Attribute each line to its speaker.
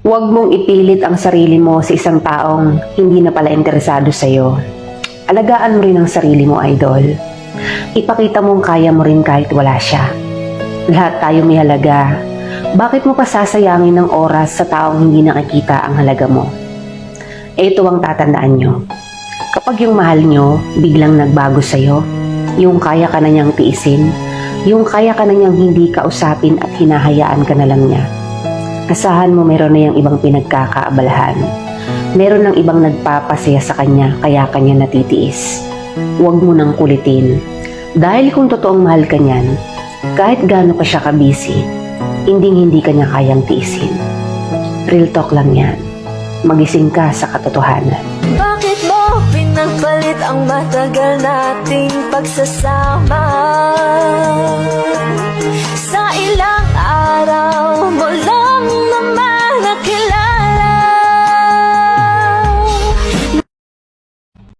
Speaker 1: Huwag mong ipilit ang sarili mo sa isang taong hindi na pala interesado sa'yo. Alagaan mo rin ang sarili mo, idol. Ipakita mong kaya mo rin kahit wala siya. Lahat tayo may halaga. Bakit mo pa sasayangin ng oras sa taong hindi nakikita ang halaga mo? Ito ang tatandaan nyo. Kapag yung mahal nyo biglang nagbago sa'yo, yung kaya ka na niyang tiisin, yung kaya ka na niyang hindi kausapin at hinahayaan ka na lang niya, asahan mo meron na yung ibang pinagkakaabalahan. Meron ng ibang nagpapasaya sa kanya kaya kanya natitiis. Huwag mo nang kulitin. Dahil kung totoong mahal ka niyan, kahit gaano pa siya ka-busy, hindi ka niya kayang tiisin. Real talk lang yan. Magising ka sa katotohanan.
Speaker 2: Bakit mo pinagpalit ang matagal nating pagsasama?